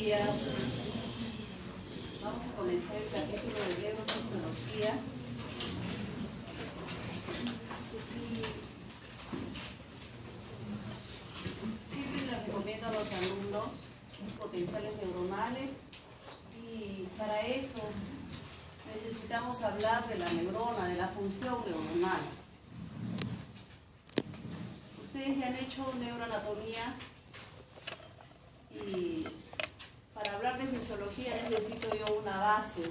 días. Vamos a comenzar el capítulo de neurofisiología. Siempre les recomiendo a los alumnos potenciales neuronales y para eso necesitamos hablar de la neurona, de la función neuronal. Ustedes ya han hecho neuroanatomía y para hablar de fisiología necesito yo una base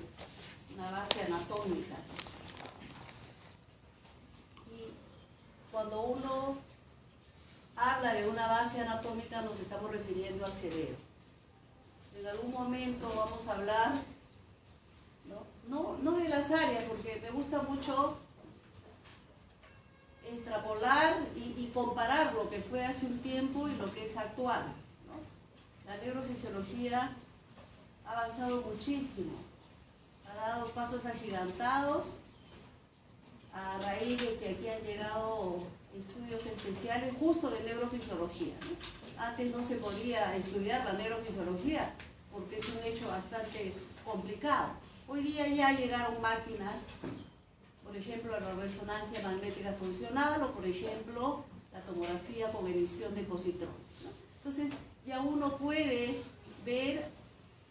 anatómica. Y cuando uno habla de una base anatómica nos estamos refiriendo al cerebro. En algún momento vamos a hablar, no de las áreas, porque me gusta mucho extrapolar y comparar lo que fue hace un tiempo y lo que es actual, ¿no? La neurofisiología ha avanzado muchísimo, ha dado pasos agigantados a raíz de que aquí han llegado estudios especiales justo de neurofisiología, ¿no? Antes no se podía estudiar la neurofisiología porque es un hecho bastante complicado. Hoy día ya llegaron máquinas, por ejemplo, la resonancia magnética funcional o, por ejemplo, la tomografía con emisión de positrones, ¿no? Entonces, ya uno puede ver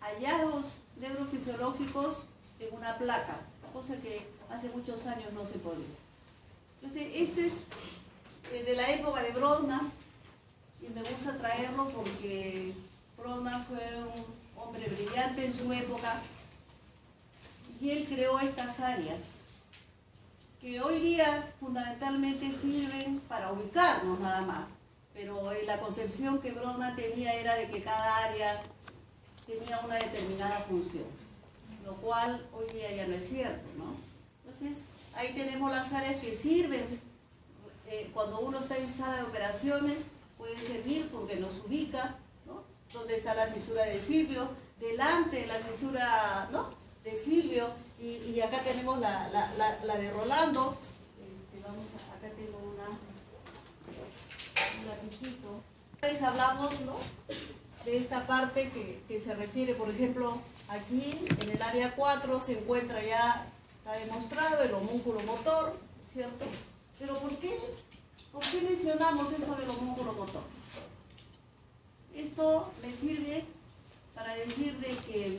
hallazgos neurofisiológicos en una placa, cosa que hace muchos años no se podía. Entonces, esto es de la época de Brodmann y me gusta traerlo porque Brodmann fue un hombre brillante en su época y él creó estas áreas que hoy día fundamentalmente sirven para ubicarnos nada más, pero la concepción que Brodmann tenía era de que cada área tenía una determinada función, lo cual hoy día ya no es cierto, ¿no? Entonces, ahí tenemos las áreas que sirven cuando uno está en sala de operaciones, puede servir porque nos ubica, ¿no? Dónde está la cisura de Silvio, delante de la cisura, ¿no?, de Silvio, y acá tenemos la de Rolando. Acá tengo un lapicito. Entonces hablamos, ¿no?, de esta parte que se refiere, por ejemplo, aquí en el área 4 se encuentra ya, está demostrado el homúnculo motor, ¿cierto? Pero ¿por qué mencionamos esto del homúnculo motor? Esto me sirve para decir de que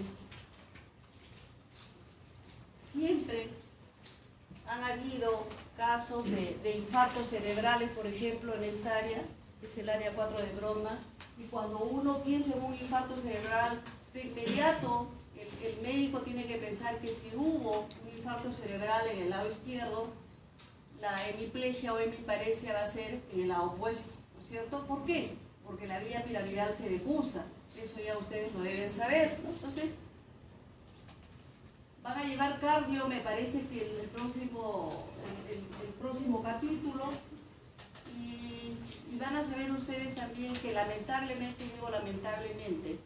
siempre han habido casos de infartos cerebrales, por ejemplo, en esta área, que es el área 4 de Brodmann, y cuando uno piensa en un infarto cerebral, de inmediato el médico tiene que pensar que si hubo un infarto cerebral en el lado izquierdo, la hemiplegia o hemiparesia va a ser en el lado opuesto, ¿no es cierto? ¿Por qué? Porque la vía piramidal se decusa, eso ya ustedes lo deben saber, ¿no? Entonces, van a llevar cardio, me parece que el próximo capítulo, y van a saber ustedes también que lamentablemente, digo lamentablemente,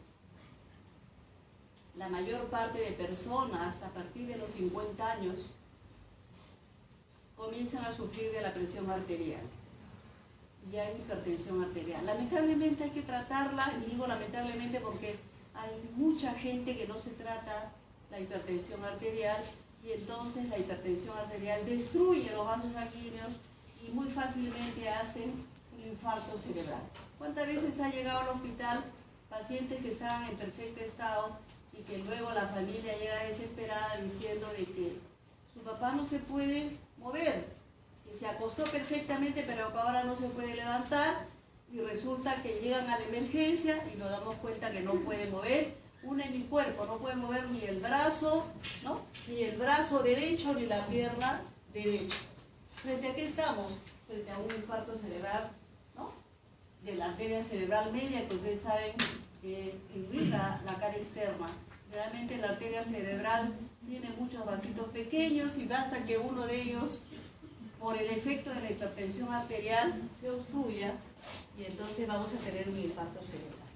la mayor parte de personas a partir de los 50 años comienzan a sufrir de la presión arterial. Ya hay hipertensión arterial. Lamentablemente hay que tratarla, y digo lamentablemente porque hay mucha gente que no se trata la hipertensión arterial, y entonces la hipertensión arterial destruye los vasos sanguíneos y muy fácilmente hacen un infarto cerebral. ¿Cuántas veces ha llegado al hospital pacientes que estaban en perfecto estado y que luego la familia llega desesperada diciendo de que su papá no se puede mover, que se acostó perfectamente pero que ahora no se puede levantar, y resulta que llegan a la emergencia y nos damos cuenta que no puede mover un hemicuerpo, no puede mover ni el brazo, ¿no?, ni el brazo derecho ni la pierna derecha. ¿Frente a qué estamos? Frente a un infarto cerebral, ¿no?, de la arteria cerebral media, que ustedes saben que irriga la cara externa. Realmente la arteria cerebral tiene muchos vasitos pequeños y basta que uno de ellos, por el efecto de la hipertensión arterial, se obstruya y entonces vamos a tener un infarto cerebral.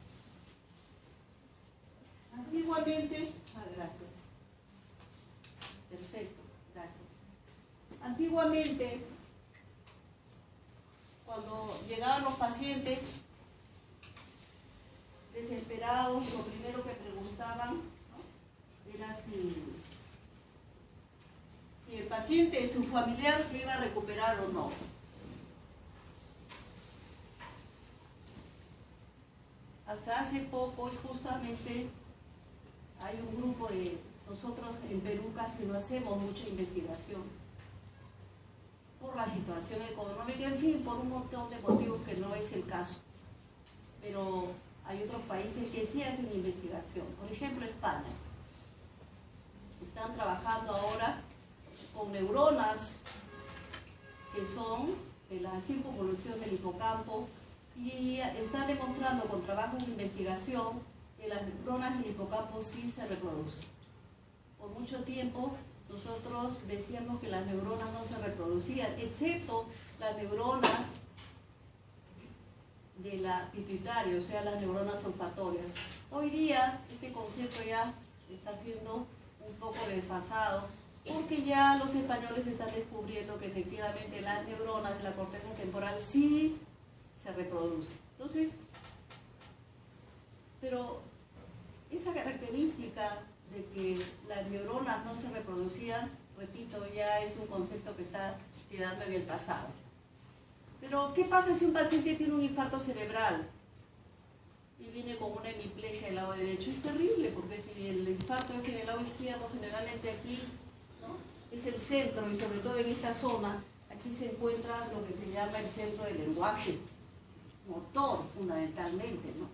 Antiguamente, gracias. Perfecto, gracias. Antiguamente, cuando llegaban los pacientes desesperados, lo primero que preguntaban preguntaban, ¿no?, era si el paciente, su familiar, se iba a recuperar o no. Hasta hace poco, y justamente hay un grupo de nosotros en Perú casi no hacemos mucha investigación por la situación económica, en fin, por un montón de motivos que no es el caso. Pero hay otros países que sí hacen investigación. Por ejemplo, España. Están trabajando ahora con neuronas que son de la circunvolución del hipocampo y están demostrando con trabajos de investigación que las neuronas del hipocampo sí se reproducen. Por mucho tiempo nosotros decíamos que las neuronas no se reproducían, excepto las neuronas de la pituitaria, o sea, las neuronas olfatorias. Hoy día este concepto ya está siendo un poco desfasado, porque ya los españoles están descubriendo que efectivamente las neuronas de la corteza temporal sí se reproducen. Entonces, pero esa característica de que las neuronas no se reproducían, repito, ya es un concepto que está quedando en el pasado. Pero, ¿qué pasa si un paciente tiene un infarto cerebral y viene con una hemiplegia del lado derecho? Es terrible, porque si el infarto es en el lado izquierdo, generalmente aquí, ¿no?, es el centro, y sobre todo en esta zona, aquí se encuentra lo que se llama el centro del lenguaje motor, fundamentalmente, ¿no?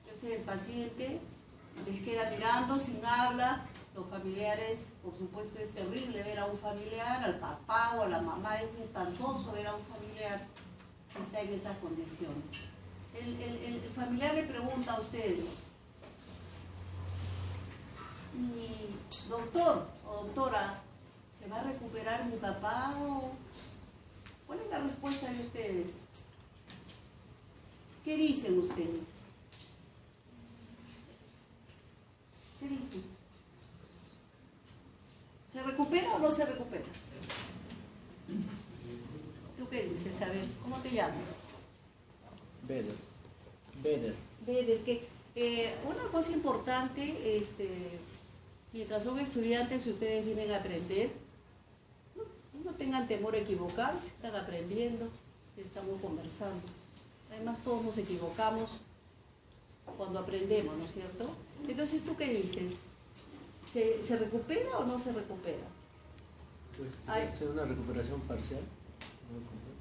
Entonces el paciente les queda mirando sin habla. Los familiares, por supuesto, es terrible ver a un familiar, al papá o a la mamá, es espantoso ver a un familiar que está en esas condiciones. El familiar le pregunta a ustedes, y doctor o doctora, ¿se va a recuperar mi papá? ¿Cuál es la respuesta de ustedes? ¿Qué dicen ustedes? ¿Qué dicen? ¿Se recupera o no se recupera? ¿Tú qué dices? A ver, ¿cómo te llamas? Beder. Que una cosa importante, mientras son estudiantes y ustedes vienen a aprender, no tengan temor a equivocarse, están aprendiendo, estamos conversando. Además, todos nos equivocamos cuando aprendemos, ¿no es cierto? Entonces, ¿tú qué dices? ¿Se recupera o no se recupera? Pues puede ser una recuperación parcial, no completa.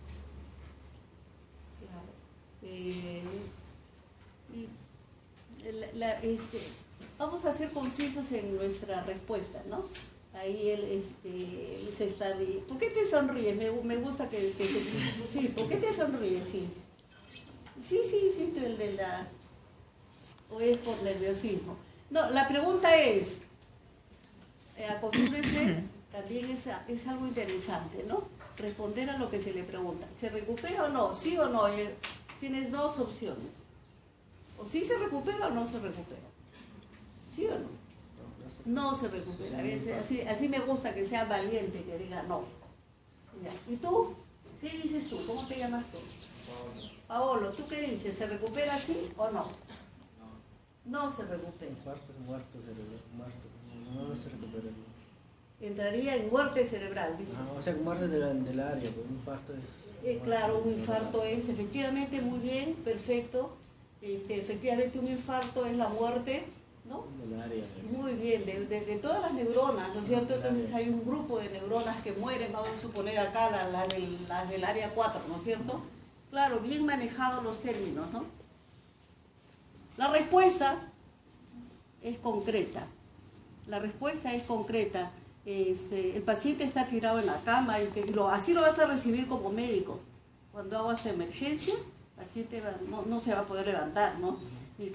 Claro. Vamos a ser concisos en nuestra respuesta, ¿no? Ahí él se está riendo. ¿Por qué te sonríes? Me gusta que sí, ¿por qué te sonríes? Sí. Sí, el de la... ¿O es por nerviosismo? No, la pregunta es, acostúmbrese, también es algo interesante, ¿no? Responder a lo que se le pregunta. ¿Se recupera o no? ¿Sí o no? Tienes dos opciones. O sí se recupera o no se recupera. ¿Sí o no? No se recupera. A veces, así me gusta que sea valiente, que diga no. Ya. ¿Y tú? ¿Qué dices tú? ¿Cómo te llamas tú? Paolo, ¿tú qué dices? ¿Se recupera sí o no? No se recupera. Muerto cerebral. No se recupera. Entraría en muerte cerebral, dices. O sea, muerte del área, pero un infarto es... claro, un infarto es, efectivamente, muy bien, perfecto. Efectivamente, un infarto es la muerte, ¿no? Del área. Muy bien, de todas las neuronas, ¿no es cierto? Entonces hay un grupo de neuronas que mueren, vamos a suponer acá las del área 4, ¿no es cierto? Claro, bien manejados los términos, ¿no? La respuesta es concreta. La respuesta es concreta. El paciente está tirado en la cama y así lo vas a recibir como médico. Cuando hagas tu emergencia, el paciente no se va a poder levantar, ¿no? Y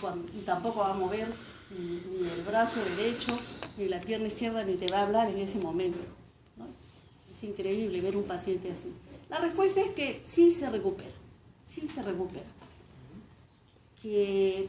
tampoco va a mover ni el brazo derecho, ni la pierna izquierda, ni te va a hablar en ese momento, ¿no? Es increíble ver un paciente así. La respuesta es que sí se recupera. Sí se recupera.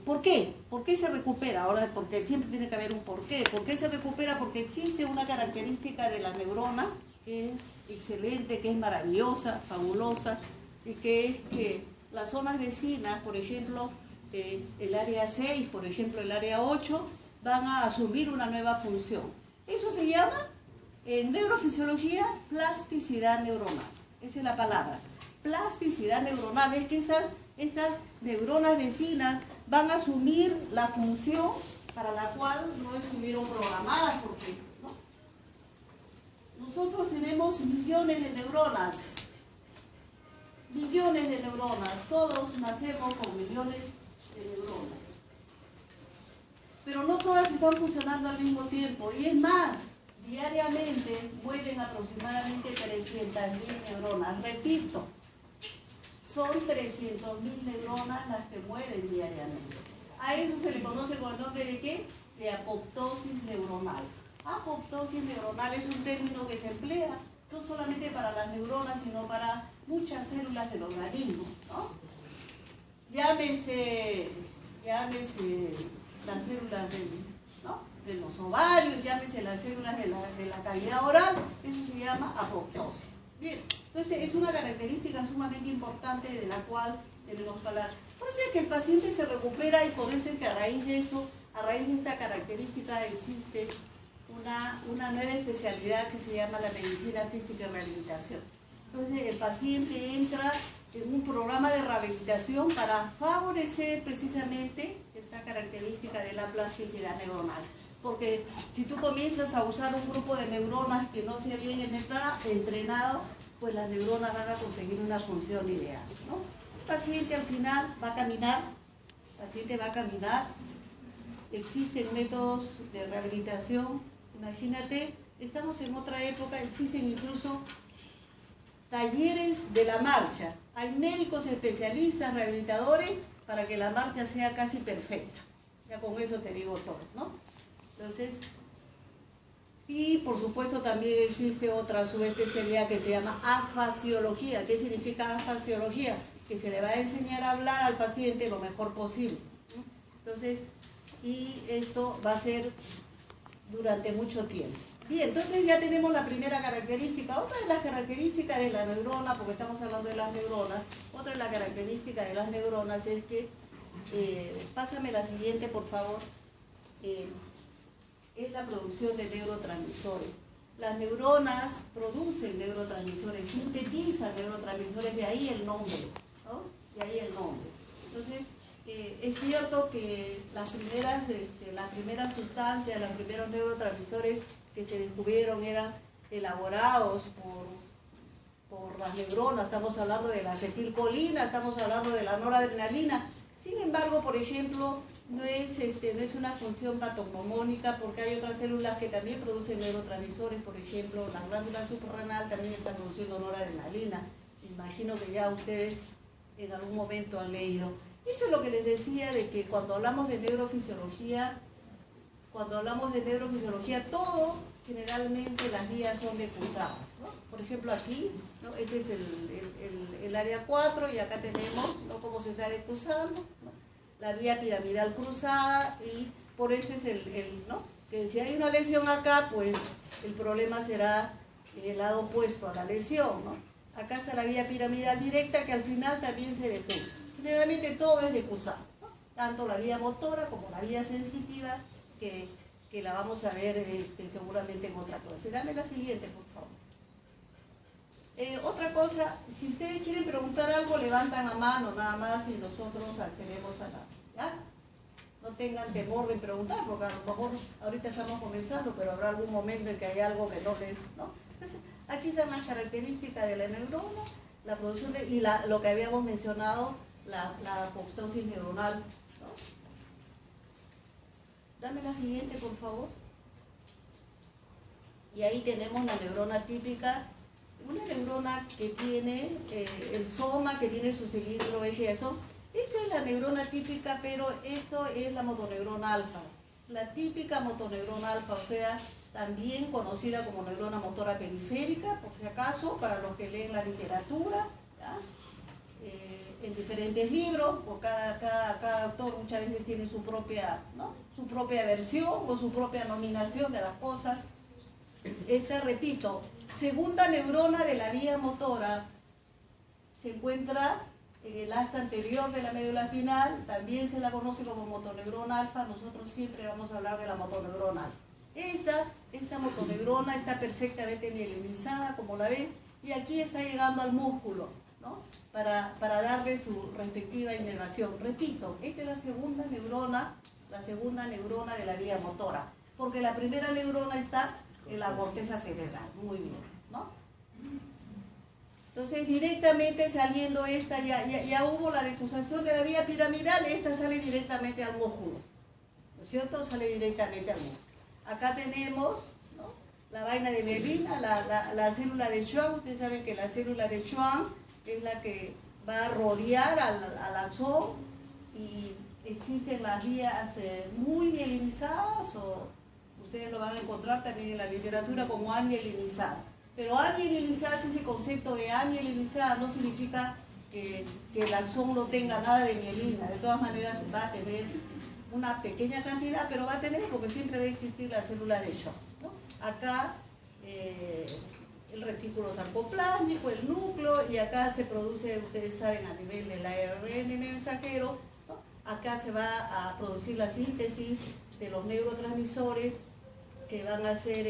¿Por qué? ¿Por qué se recupera? Ahora, porque siempre tiene que haber un porqué. ¿Por qué se recupera? Porque existe una característica de la neurona que es excelente, que es maravillosa, fabulosa, y que es que las zonas vecinas, por ejemplo, el área 6, por ejemplo, el área 8, van a asumir una nueva función. Eso se llama, en neurofisiología, plasticidad neuronal. Esa es la palabra. Plasticidad neuronal es que estas neuronas vecinas van a asumir la función para la cual no estuvieron programadas, porque ¿no? Nosotros tenemos millones de neuronas, todos nacemos con millones de neuronas, pero no todas están funcionando al mismo tiempo, y es más, diariamente mueren aproximadamente 300.000 neuronas, repito, son 300.000 neuronas las que mueren diariamente. A eso se le conoce con el nombre de ¿qué? De apoptosis neuronal. Apoptosis neuronal es un término que se emplea no solamente para las neuronas, sino para muchas células del organismo, ¿no? Llámese las células de los ovarios, llámese las células de la cavidad oral, eso se llama apoptosis. Bien, entonces es una característica sumamente importante de la cual tenemos que hablar. Por eso es que el paciente se recupera, y por eso es que a raíz de esta característica existe una nueva especialidad que se llama la medicina física y rehabilitación. Entonces el paciente entra en un programa de rehabilitación para favorecer precisamente esta característica de la plasticidad neuronal. Porque si tú comienzas a usar un grupo de neuronas que no sea bien entrenado, pues las neuronas van a conseguir una función ideal, ¿no? El paciente al final va a caminar, existen métodos de rehabilitación, imagínate, estamos en otra época, existen incluso talleres de la marcha, hay médicos especialistas, rehabilitadores, para que la marcha sea casi perfecta, ya con eso te digo todo, ¿no? Entonces, y por supuesto también existe otra subespecialidad que se llama afasiología. ¿Qué significa afasiología? Que se le va a enseñar a hablar al paciente lo mejor posible. Entonces, y esto va a ser durante mucho tiempo. Bien, entonces ya tenemos la primera característica. Otra de las características de la neurona, porque estamos hablando de las neuronas, otra de las características de las neuronas es que, pásame la siguiente por favor, es la producción de neurotransmisores. Las neuronas producen neurotransmisores, sintetizan neurotransmisores, de ahí el nombre, ¿no? De ahí el nombre. Entonces, es cierto que las primeras sustancias, los primeros neurotransmisores que se descubrieron eran elaborados por las neuronas, estamos hablando de la acetilcolina, estamos hablando de la noradrenalina. Sin embargo, por ejemplo, no es una función patognomónica, porque hay otras células que también producen neurotransmisores, por ejemplo, la glándula suprarrenal también está produciendo noradrenalina. Todo que ya ustedes en algún momento han leído. Esto es lo que les decía de que cuando hablamos de neurofisiología, todo, generalmente las vías son decruzadas, ¿no? Por ejemplo aquí, ¿no? Este es el área 4 y acá tenemos, ¿no?, cómo se está decruzando, ¿no?, la vía piramidal cruzada, y por eso es ¿no?, que si hay una lesión acá, pues el problema será el lado opuesto a la lesión, ¿no? Acá está la vía piramidal directa, que al final también se decruza. Generalmente todo es decruzado, ¿no?, tanto la vía motora como la vía sensitiva, que la vamos a ver seguramente en otra clase. Dame la siguiente, por favor. Otra cosa, si ustedes quieren preguntar algo, levantan la mano nada más y nosotros accedemos a la... ¿ya? No tengan temor de preguntar, porque a lo mejor ahorita estamos comenzando, pero habrá algún momento en que hay algo que no les... ¿no? Entonces, aquí están las características de la neurona, la producción y lo que habíamos mencionado, la apoptosis neuronal, ¿no? Dame la siguiente, por favor. Y ahí tenemos la neurona típica, una neurona que tiene el soma, que tiene su cilindro eje, eso. Esta es la neurona típica, pero esto es la motoneurona alfa. La típica motoneurona alfa, o sea, también conocida como neurona motora periférica, por si acaso, para los que leen la literatura, ¿ya? En diferentes libros, o cada autor muchas veces tiene su propia, ¿no?, su propia versión o su propia nominación de las cosas. Repito, segunda neurona de la vía motora se encuentra en el asta anterior de la médula espinal, también se la conoce como motoneurona alfa. Nosotros siempre vamos a hablar de la motoneurona alfa. Esta motoneurona está perfectamente mielinizada, como la ven, y aquí está llegando al músculo, ¿no? Para darle su respectiva inervación. Repito, esta es la segunda neurona de la vía motora, porque la primera neurona está en la corteza cerebral. Muy bien, ¿no? Entonces, directamente saliendo esta, ya hubo la decusación de la vía piramidal, esta sale directamente al músculo, ¿no es cierto? Sale directamente al músculo. Acá tenemos, ¿no?, la vaina de mielina, la célula de Schwann. Ustedes saben que la célula de Schwann es la que va a rodear al axón, y existen las vías muy mielinizadas, o ustedes lo van a encontrar también en la literatura como amielinizada. Pero amielinizada, ese concepto de amielinizada no significa que el axón no tenga nada de mielina. De todas maneras va a tener una pequeña cantidad, pero va a tener, porque siempre va a existir la célula de Schwann, ¿no? Acá el retículo sarcoplásmico, el núcleo, y acá se produce, ustedes saben, a nivel del ARN mensajero, ¿no? Acá se va a producir la síntesis de los neurotransmisores, que van a ser,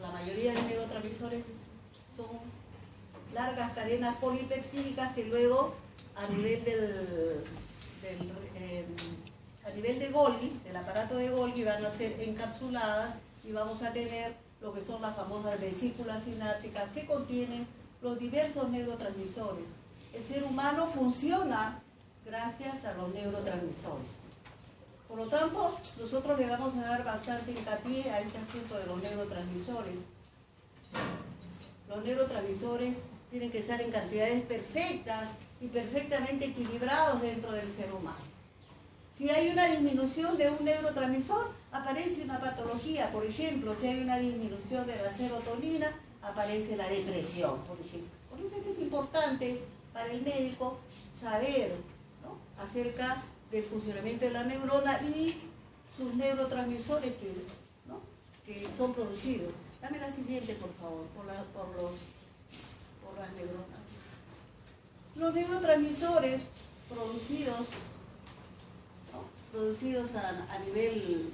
la mayoría de neurotransmisores son largas cadenas polipeptídicas que luego a nivel de Golgi, del aparato de Golgi, van a ser encapsuladas, y vamos a tener lo que son las famosas vesículas sinápticas, que contienen los diversos neurotransmisores. El ser humano funciona gracias a los neurotransmisores. Por lo tanto, nosotros le vamos a dar bastante hincapié a este asunto de los neurotransmisores. Los neurotransmisores tienen que estar en cantidades perfectas y perfectamente equilibrados dentro del ser humano. Si hay una disminución de un neurotransmisor, aparece una patología. Por ejemplo, si hay una disminución de la serotonina, aparece la depresión, por ejemplo. Por eso es que es importante para el médico saber, ¿no?, acerca del funcionamiento de la neurona y sus neurotransmisores que son producidos. Dame la siguiente, por favor, por las neuronas. Los neurotransmisores producidos a nivel,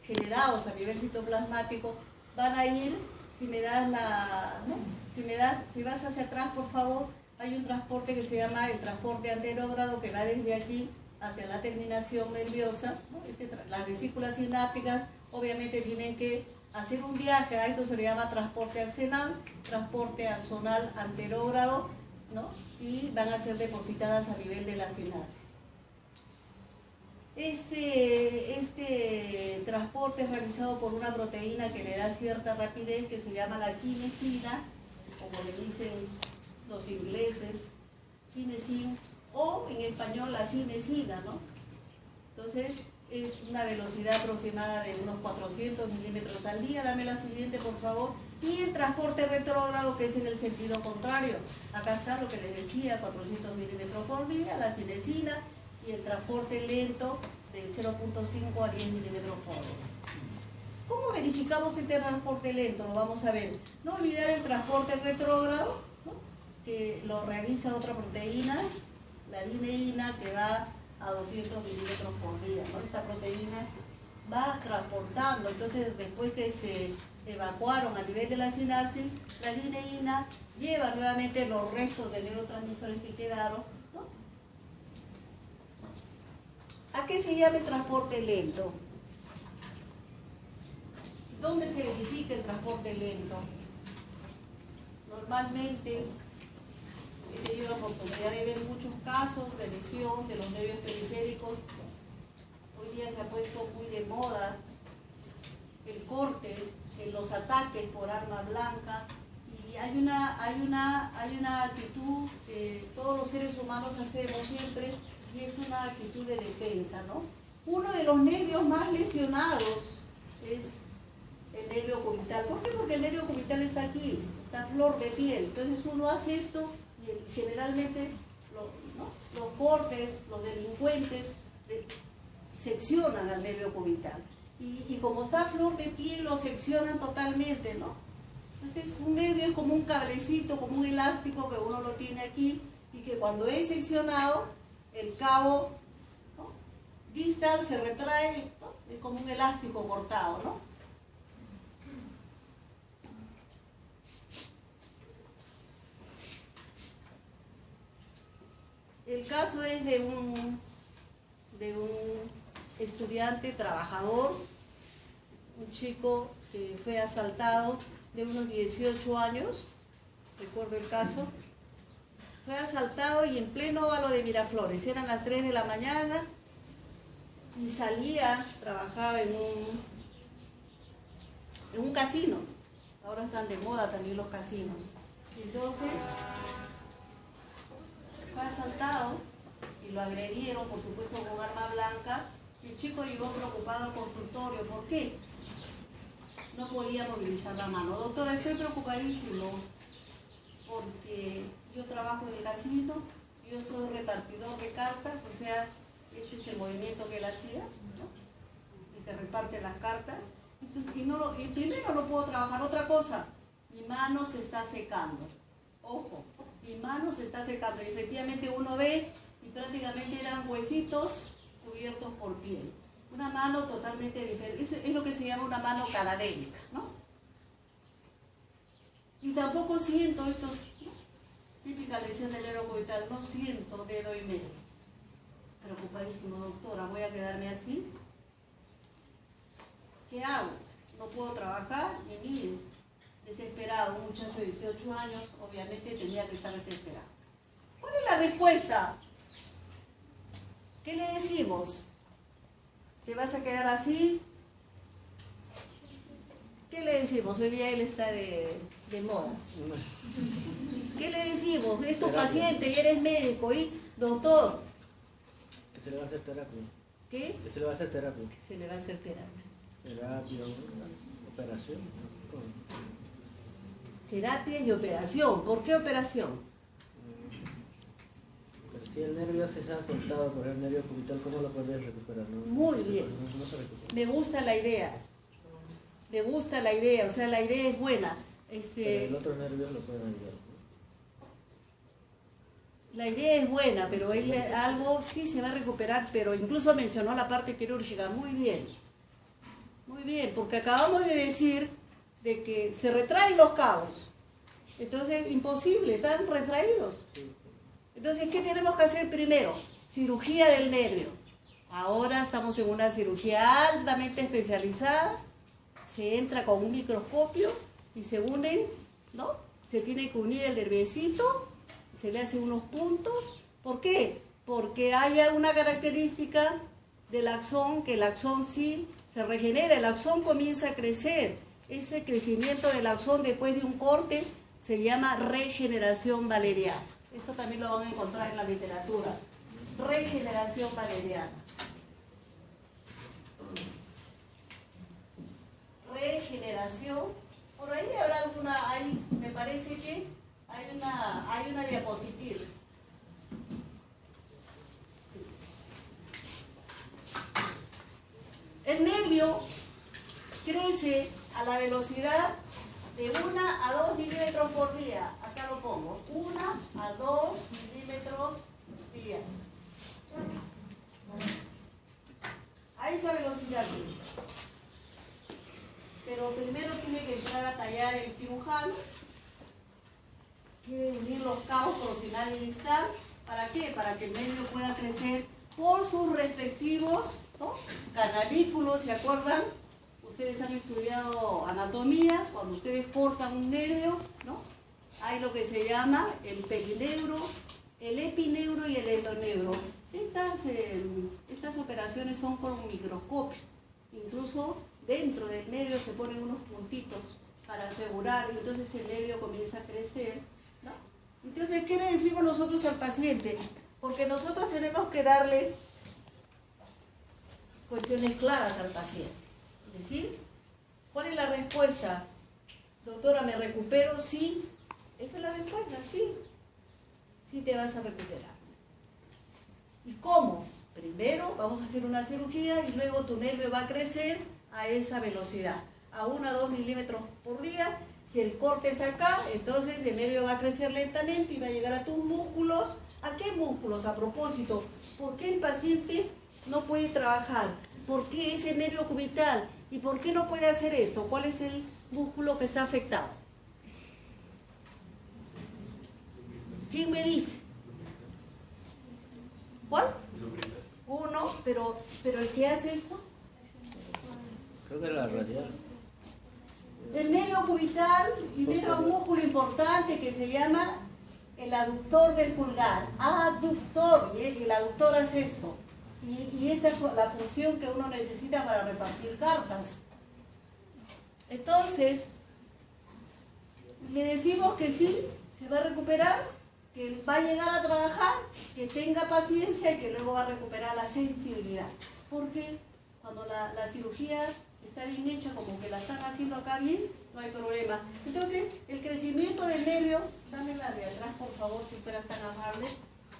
generados a nivel citoplasmático, van a ir, si vas hacia atrás, por favor, hay un transporte que se llama el transporte anterógrado, que va desde aquí hacia la terminación nerviosa, ¿no? Las vesículas sinápticas obviamente tienen que hacer un viaje, a esto se le llama transporte axonal anterógrado, ¿no?, y van a ser depositadas a nivel de la sinapsis. Este transporte es realizado por una proteína que le da cierta rapidez, que se llama la kinesina, como le dicen los ingleses, kinesin, o en español la cinesina, ¿no? Entonces es una velocidad aproximada de unos 400 milímetros al día. Dame la siguiente, por favor. Y el transporte retrógrado, que es en el sentido contrario. Acá está lo que les decía, 400 milímetros por día, la cinesina, y el transporte lento de 0.5 a 10 milímetros por hora. ¿Cómo verificamos este transporte lento? Lo vamos a ver. No olvidar el transporte retrógrado, ¿no?, que lo realiza otra proteína, la dineína, que va a 200 milímetros por día, ¿no? Esta proteína va transportando, entonces después que se evacuaron a nivel de la sinapsis, la dineína lleva nuevamente los restos de neurotransmisores que quedaron, ¿no? ¿A qué se llama el transporte lento? ¿Dónde se verifica el transporte lento? Normalmente he tenido la oportunidad de ver muchos casos de lesión de los nervios periféricos. Hoy día se ha puesto muy de moda el corte en los ataques por arma blanca, y hay una actitud que todos los seres humanos hacemos siempre, y es una actitud de defensa, ¿no? Uno de los nervios más lesionados es el nervio cubital. ¿Por qué? Porque el nervio cubital está aquí, está a flor de piel. Entonces uno hace esto, y generalmente los cortes, los delincuentes seccionan al nervio cubital. Y como está a flor de piel, lo seccionan totalmente, ¿no? Entonces, un nervio es como un cablecito, como un elástico que uno lo tiene aquí y que cuando es seccionado, el cabo, ¿no?, distal se retrae, ¿no?, es como un elástico cortado, ¿no? El caso es de un estudiante trabajador, un chico que fue asaltado de unos 18 años, recuerdo el caso, fue asaltado y en pleno óvalo de Miraflores, eran las 3 de la mañana y salía, trabajaba en un casino, ahora están de moda también los casinos, entonces fue asaltado y lo agredieron, por supuesto, con arma blanca, y el chico llegó preocupado al consultorio. ¿Por qué? No podía movilizar la mano. Doctora, estoy preocupadísimo porque yo trabajo en el casino, yo soy repartidor de cartas, o sea, este es el movimiento que él hacía, ¿no?, y que reparte las cartas, y primero no puedo trabajar. Otra cosa, mi mano se está secando, ojo, mi mano se está secando, y efectivamente uno ve y prácticamente eran huesitos cubiertos por piel. Una mano totalmente diferente, eso es lo que se llama una mano cadavérica, ¿no? Y tampoco siento estos, ¿no?, típica lesión del nervio coital, no siento dedo y medio. Preocupadísimo, doctora, ¿voy a quedarme así? ¿Qué hago? No puedo trabajar, y miren, desesperado, un muchacho de 18 años, obviamente tenía que estar desesperado. ¿Cuál es la respuesta? ¿Qué le decimos? ¿Te vas a quedar así? ¿Qué le decimos? Hoy día él está de moda. ¿Qué le decimos? Es tu paciente y eres médico y doctor. Que se le va a hacer terapia. ¿Qué? Que se le va a hacer terapia. Que se le va a hacer terapia. Terapia, operación. Terapia y operación. ¿Por qué operación? Pero si el nervio se ha soltado por el nervio cubital, ¿cómo lo puedes recuperar? Muy bien. No se recupera. Me gusta la idea. Me gusta la idea, o sea, la idea es buena. Pero el otro nervio lo pueden ayudar, ¿no? La idea es buena, pero él algo sí se va a recuperar, pero incluso mencionó la parte quirúrgica. Muy bien. Muy bien, porque acabamos de decir de que se retraen los cabos. Entonces, imposible, están retraídos. Entonces, ¿qué tenemos que hacer primero? Cirugía del nervio. Ahora estamos en una cirugía altamente especializada. Se entra con un microscopio y se unen, ¿no? Se tiene que unir el nerviecito, se le hacen unos puntos. ¿Por qué? Porque hay una característica del axón, que el axón sí se regenera, el axón comienza a crecer. Ese crecimiento del axón después de un corte se llama regeneración valeriana. Eso también lo van a encontrar en la literatura. Regeneración valeriana. Regeneración. Por ahí habrá alguna, me parece que hay una diapositiva. El nervio crece a la velocidad de 1 a 2 milímetros por día. Acá lo pongo. 1 a 2 milímetros día. A esa velocidad crece. Pero primero tiene que entrar a tallar el cirujano. Tiene que unir los cabos proximal y distal. ¿Para qué? Para que el nervio pueda crecer por sus respectivos, ¿no?, canalículos. ¿Se acuerdan? Ustedes han estudiado anatomía. Cuando ustedes cortan un nervio, ¿no?, hay lo que se llama el perineuro, el epineuro y el endoneuro. Estas operaciones son con microscopio. Incluso dentro del nervio se ponen unos puntitos para asegurar, y entonces el nervio comienza a crecer, ¿no? Entonces, ¿qué le decimos nosotros al paciente? Porque nosotros tenemos que darle cuestiones claras al paciente. Es decir, ¿cuál es la respuesta? Doctora, ¿me recupero? Sí. Esa es la respuesta, sí. Sí te vas a recuperar. ¿Y cómo? Primero vamos a hacer una cirugía y luego tu nervio va a crecer a esa velocidad, a 1 a 2 milímetros por día. Si el corte es acá, entonces el nervio va a crecer lentamente y va a llegar a tus músculos. ¿A qué músculos? A propósito, ¿por qué el paciente no puede trabajar? ¿Por qué ese nervio cubital? ¿Y por qué no puede hacer esto? ¿Cuál es el músculo que está afectado? ¿Quién me dice? ¿Cuál? Uno, pero el que hace esto. Creo que la radial. El nervio cubital innerva un músculo importante que se llama el aductor del pulgar. Aductor, y el aductor hace esto. Y esta es la función que uno necesita para repartir cartas. Entonces, le decimos que sí, se va a recuperar, que va a llegar a trabajar, que tenga paciencia y que luego va a recuperar la sensibilidad. Porque cuando la cirugía está bien hecha, como que la están haciendo acá bien, no hay problema. Entonces, el crecimiento del nervio, dame la de atrás por favor, si fueras tan amable.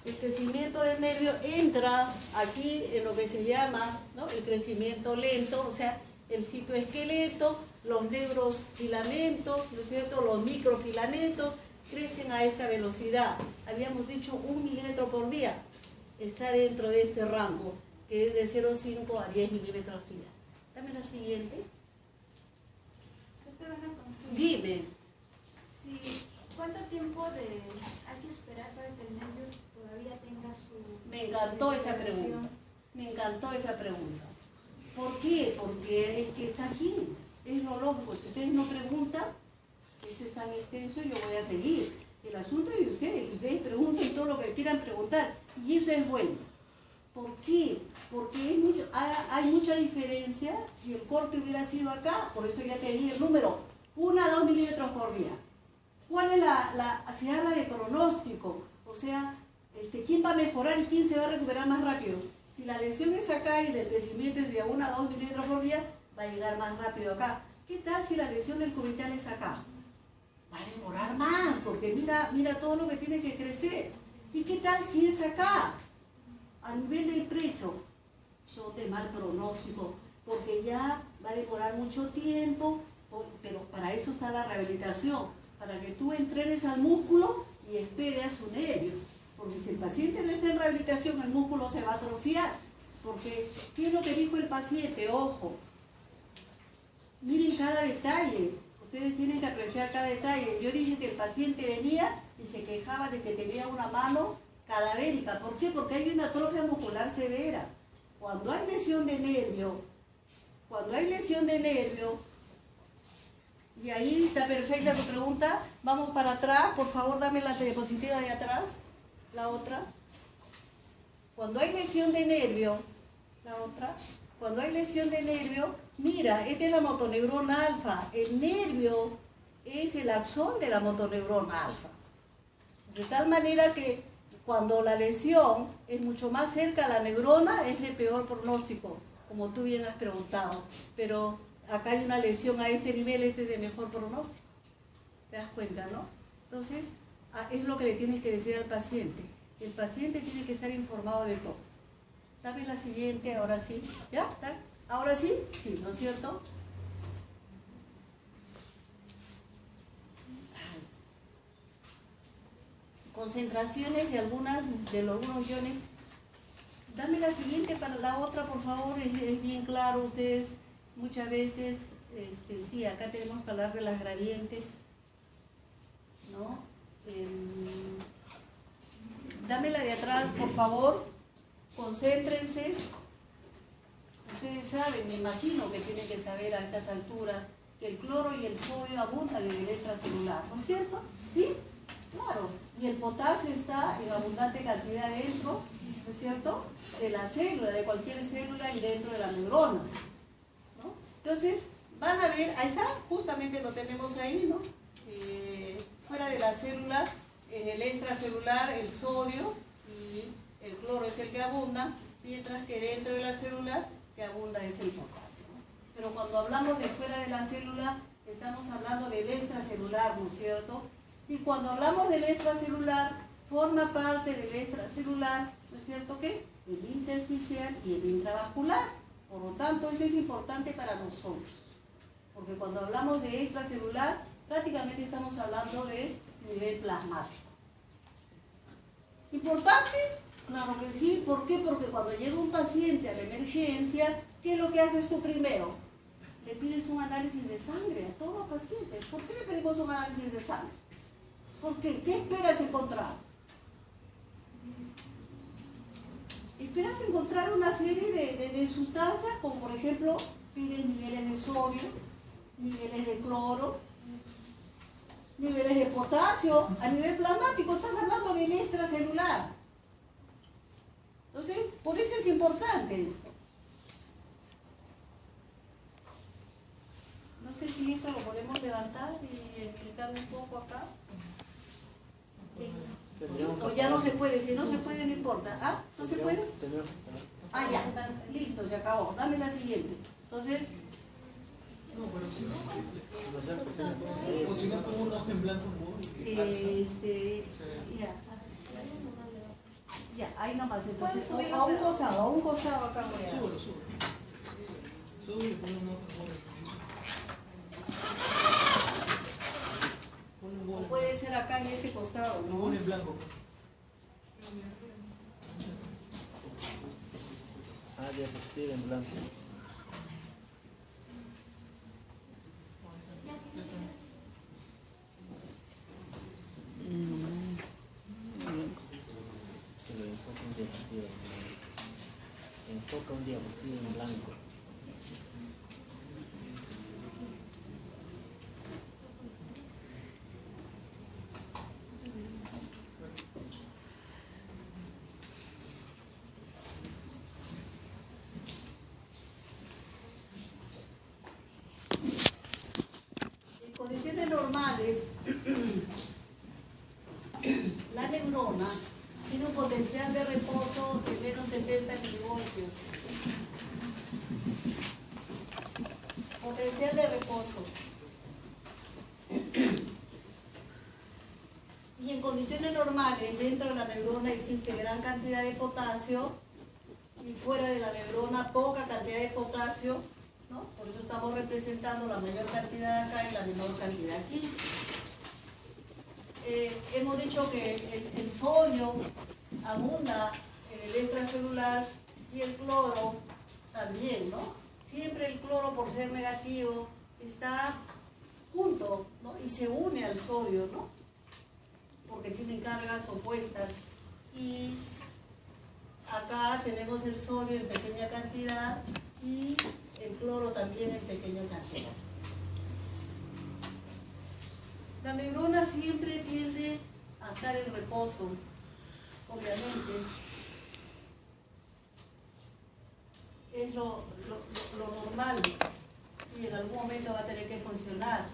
El crecimiento del nervio entra aquí en lo que se llama, ¿no?, el crecimiento lento, o sea, el citoesqueleto, los neurofilamentos, ¿no es cierto?, los microfilamentos crecen a esta velocidad. Habíamos dicho 1 milímetro por día. Está dentro de este rango, que es de 0,5 a 10 milímetros día. Dame la siguiente. Doctora, una consulta. Dime. Sí, ¿cuánto tiempo hay que esperar para que el nervio todavía tenga su... Me encantó esa recuperación? pregunta. Me encantó esa pregunta. ¿Por qué? Porque es que está aquí. Es lo lógico. Si ustedes no preguntan, esto es tan extenso, yo voy a seguir. El asunto es de ustedes, que ustedes pregunten todo lo que quieran preguntar. Y eso es bueno. ¿Por qué? Porque hay mucha diferencia si el corte hubiera sido acá. Por eso ya te di el número. 1 a 2 milímetros por día. ¿Cuál es se habla de pronóstico? O sea, ¿quién va a mejorar y quién se va a recuperar más rápido? Si la lesión es acá y el crecimiento es de 1 a 2 milímetros por día, va a llegar más rápido acá. ¿Qué tal si la lesión del cubital es acá? Va a demorar más, porque mira todo lo que tiene que crecer. ¿Y qué tal si es acá? A nivel del preso, son de mal pronóstico, porque ya va a demorar mucho tiempo, pero para eso está la rehabilitación, para que tú entrenes al músculo y esperes a su nervio. Porque si el paciente no está en rehabilitación, el músculo se va a atrofiar. Porque, ¿qué es lo que dijo el paciente? Ojo, miren cada detalle. Ustedes tienen que apreciar cada detalle. Yo dije que el paciente venía y se quejaba de que tenía una mano cadavérica. ¿Por qué? Porque hay una atrofia muscular severa. Cuando hay lesión de nervio, y ahí está perfecta tu pregunta, vamos para atrás, por favor dame la diapositiva de atrás, la otra. Cuando hay lesión de nervio, la otra, cuando hay lesión de nervio, mira, esta es la motoneurona alfa, el nervio es el axón de la motoneurona alfa. De tal manera que cuando la lesión es mucho más cerca a la neurona, es de peor pronóstico, como tú bien has preguntado. Pero acá hay una lesión a este nivel, este es de mejor pronóstico. ¿Te das cuenta, no? Entonces, es lo que le tienes que decir al paciente. El paciente tiene que estar informado de todo. Dame la siguiente, ahora sí. ¿Ya? ¿Ahora sí? Sí, ¿no es cierto? Concentraciones de algunos iones. Dame la siguiente para la otra, por favor, es bien claro. Ustedes muchas veces, sí, acá tenemos que hablar de las gradientes, ¿no? Dame la de atrás, por favor, concéntrense. Ustedes saben, me imagino que tienen que saber a estas alturas que el cloro y el sodio abundan en el extracelular, ¿no es cierto? ¿Sí? Claro, y el potasio está en abundante cantidad dentro, ¿no es cierto?, de la célula, de cualquier célula y dentro de la neurona, ¿no? Entonces, van a ver, ahí está, justamente lo tenemos ahí, ¿no? Fuera de la célula, en el extracelular, el sodio y el cloro es el que abunda, mientras que dentro de la célula, que abunda es el potasio, ¿no? Pero cuando hablamos de fuera de la célula, estamos hablando del extracelular, ¿no es cierto? Y cuando hablamos del extracelular, forma parte del extracelular, ¿no es cierto qué? El intersticial y el intravascular. Por lo tanto, esto es importante para nosotros. Porque cuando hablamos de extracelular, prácticamente estamos hablando de nivel plasmático. ¿Importante? Claro que sí. ¿Por qué? Porque cuando llega un paciente a la emergencia, ¿qué es lo que haces tú primero? Le pides un análisis de sangre a todo paciente. ¿Por qué le pedimos un análisis de sangre? ¿Por qué? ¿Qué esperas encontrar? Esperas encontrar una serie de sustancias, como por ejemplo, pides niveles de sodio, niveles de cloro, niveles de potasio. A nivel plasmático estás hablando del extracelular. Entonces, por eso es importante esto. No sé si esto lo podemos levantar y explicar un poco acá. ¿Sí? O ya no se puede, si no se puede no importa. ¿Ah? ¿No se puede? Ah, ya. Listo, se acabó. Dame la siguiente. Entonces... No, pero si no, o si no, como un hoja en blanco, ya. Ya, ahí nomás. Entonces, a un costado acá voy a... Súbelo. Sube y pon una hoja en O puede ser acá en este costado, ¿no? en blanco. Diapositiva en blanco. Enfoca un diapositiva en blanco. En condiciones normales, la neurona tiene un potencial de reposo de menos 70 milivoltios. Potencial de reposo. Y en condiciones normales, dentro de la neurona existe gran cantidad de potasio y fuera de la neurona poca cantidad de potasio, ¿no? Por eso estamos representando la mayor cantidad acá y la menor cantidad aquí. Hemos dicho que el sodio abunda en el extracelular y el cloro también, ¿no? Siempre el cloro, por ser negativo, está junto, ¿no? Y se une al sodio, ¿no? Porque tienen cargas opuestas. Y acá tenemos el sodio en pequeña cantidad y el cloro también en pequeña cantidad. La neurona siempre tiende a estar en reposo, obviamente. Es lo normal y en algún momento va a tener que funcionar.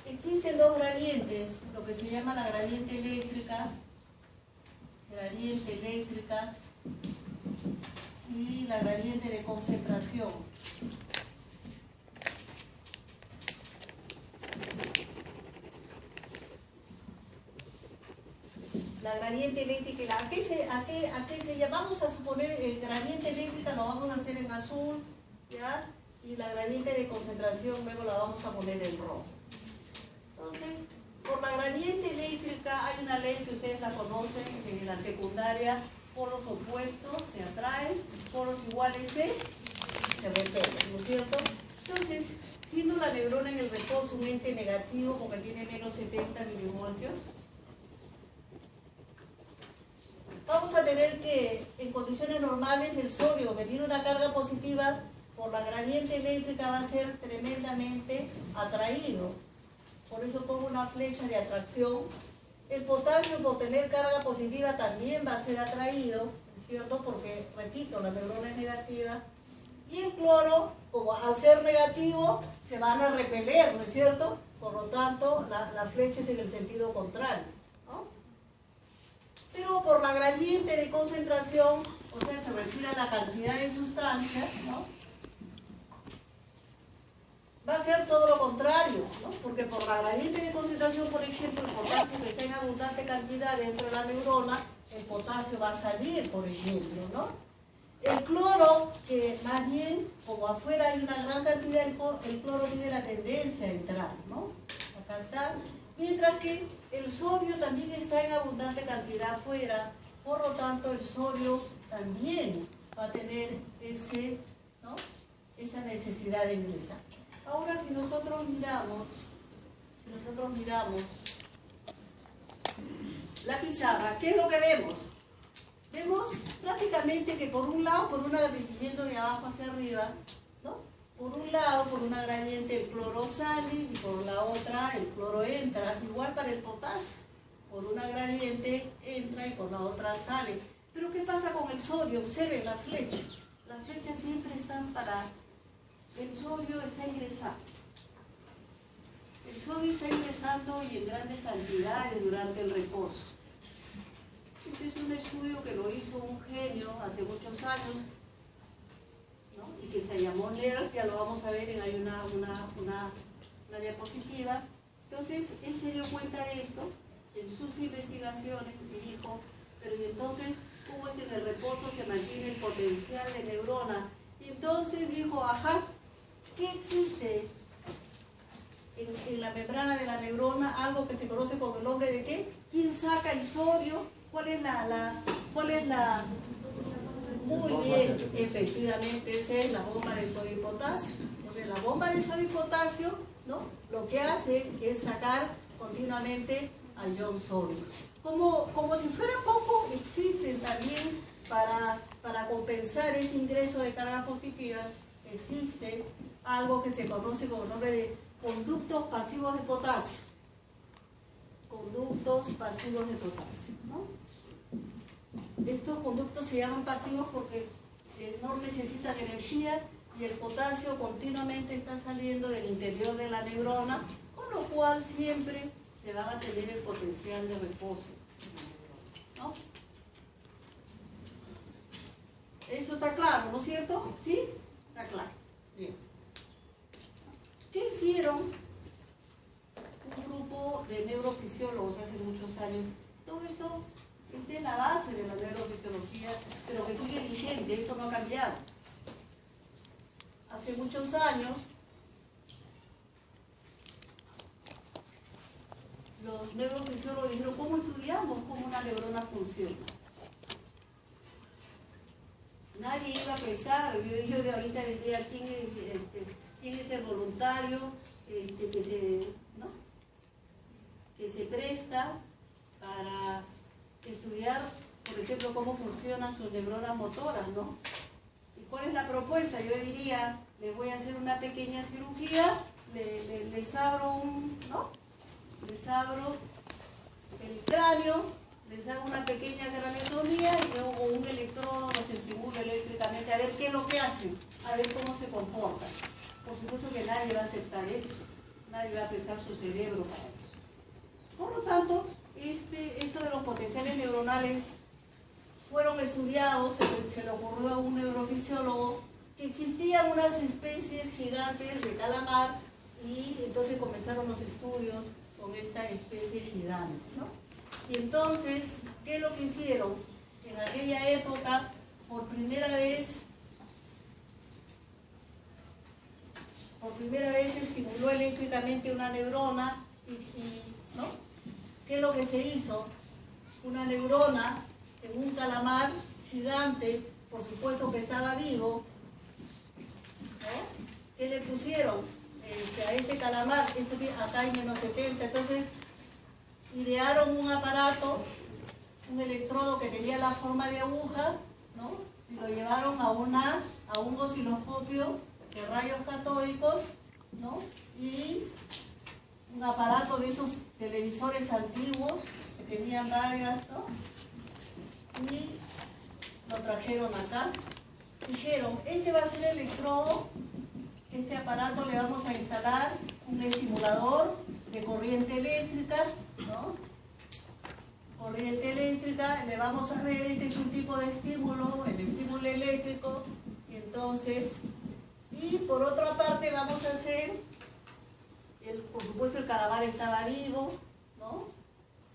Existen dos gradientes, lo que se llama la gradiente eléctrica y la gradiente de concentración. La gradiente eléctrica, ¿a qué se llama? Vamos a suponer el gradiente eléctrica lo vamos a hacer en azul, ¿ya? Y la gradiente de concentración luego la vamos a poner en rojo. Entonces, por la gradiente eléctrica hay una ley que ustedes la conocen en la secundaria: polos opuestos se atraen, polos iguales se repelen, ¿no es cierto? Entonces, siendo la neurona en el reposo un ente negativo porque tiene menos 70 milivoltios, vamos a tener que, en condiciones normales, el sodio, que tiene una carga positiva, por la gradiente eléctrica va a ser tremendamente atraído. Por eso pongo una flecha de atracción. El potasio, por tener carga positiva, también va a ser atraído, ¿es cierto? Porque, repito, la neurona es negativa. Y el cloro, como al ser negativo, se van a repeler, ¿no es cierto? Por lo tanto, la flecha es en el sentido contrario, ¿no? Pero por la gradiente de concentración, o sea, se refiere a la cantidad de sustancia, ¿no? Va a ser todo lo contrario, ¿no? Porque por la gradiente de concentración, por ejemplo, el potasio que está en abundante cantidad dentro de la neurona, el potasio va a salir, por ejemplo, ¿no? El cloro cloro, que más bien, como afuera hay una gran cantidad, el cloro tiene la tendencia a entrar, ¿no? Acá está. Mientras que el sodio también está en abundante cantidad afuera, por lo tanto el sodio también va a tener esa necesidad de ingresar. Ahora si nosotros miramos la pizarra, ¿qué es lo que vemos? Vemos prácticamente que por un lado, por una yendo de abajo hacia arriba, ¿no? Por un lado, por una gradiente el cloro sale y por la otra el cloro entra. Igual para el potasio, por una gradiente entra y por la otra sale. Pero ¿qué pasa con el sodio? Observen las flechas. Las flechas siempre están para... El sodio está ingresando. El sodio está ingresando y en grandes cantidades durante el reposo. Este es un estudio que lo hizo un genio hace muchos años, ¿no? Y que se llamó NERS, ya lo vamos a ver, hay una diapositiva. Entonces, él se dio cuenta de esto en sus investigaciones y dijo, pero y entonces, ¿cómo es que en el reposo se mantiene el potencial de neurona? Y entonces dijo, ajá, ¿qué existe en la membrana de la neurona? Algo que se conoce con el nombre de ¿qué? ¿Quién saca el sodio? ¿Cuál es la? Muy bien, efectivamente, esa es la bomba de sodio y potasio. Entonces, la bomba de sodio y potasio, ¿no? Lo que hace es sacar continuamente al ion sodio. Como si fuera poco, existen también para compensar ese ingreso de carga positiva, existe algo que se conoce con el nombre de conductos pasivos de potasio. Conductos pasivos de potasio, ¿no? Estos conductos se llaman pasivos porque no necesitan energía y el potasio continuamente está saliendo del interior de la neurona, con lo cual siempre se va a tener el potencial de reposo, ¿no? Eso está claro, ¿no es cierto? ¿Sí? Está claro. Bien. ¿Qué hicieron? Un grupo de neurofisiólogos hace muchos años. Todo esto es la base de la neurofisiología, pero que sigue vigente, esto no ha cambiado. Hace muchos años, los neurofisiólogos dijeron, ¿cómo estudiamos cómo una neurona funciona? Nadie iba a pensar, yo de ahorita les diría quién es el voluntario que se presta para estudiar, por ejemplo, cómo funcionan sus neuronas motoras, ¿no? ¿Y cuál es la propuesta? Yo diría, les voy a hacer una pequeña cirugía, les abro les abro el cráneo, les hago una pequeña craneotomía y luego con un electrodo los estimulo eléctricamente a ver qué es lo que hacen, a ver cómo se comportan. Por supuesto que nadie va a aceptar eso, nadie va a prestar su cerebro para eso. Por lo tanto, esto de los potenciales neuronales fueron estudiados, se le ocurrió a un neurofisiólogo que existían unas especies gigantes de calamar y entonces comenzaron los estudios con esta especie gigante, ¿no? Y entonces, ¿qué es lo que hicieron? En aquella época, por primera vez se estimuló eléctricamente una neurona ¿no? ¿Qué es lo que se hizo? Una neurona en un calamar gigante, por supuesto que estaba vivo, ¿no? ¿Qué le pusieron a este calamar? Esto acá hay -70, entonces idearon un aparato, un electrodo que tenía la forma de aguja, ¿no? Y lo llevaron a un osciloscopio de rayos catódicos, ¿no? Y un aparato de esos televisores antiguos que tenían varias, ¿no? Y lo trajeron acá. Dijeron, este va a ser el electrodo, este aparato le vamos a instalar un estimulador de corriente eléctrica, ¿no? Corriente eléctrica, le vamos a ver, este es un tipo de estímulo, el estímulo eléctrico, y entonces, y por otra parte vamos a hacer, por supuesto el calamar estaba vivo, ¿no?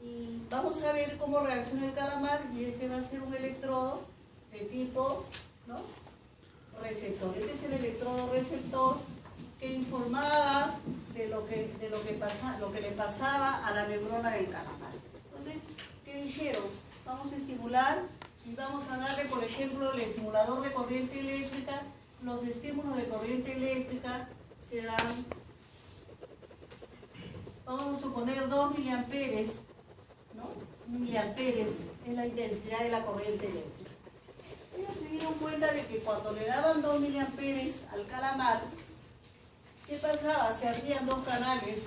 Y vamos a ver cómo reacciona el calamar, y este va a ser un electrodo de tipo, ¿no? receptor. Este es el electrodo receptor que informaba de lo que le pasaba a la neurona del calamar. Entonces, ¿qué dijeron? Vamos a estimular y vamos a darle, por ejemplo, el estimulador de corriente eléctrica. Los estímulos de corriente eléctrica se dan, vamos a suponer 2 miliamperes, ¿no? Miliamperes es la intensidad de la corriente eléctrica. Ellos se dieron cuenta de que cuando le daban 2 miliamperes al calamar, ¿qué pasaba? Se abrían 2 canales,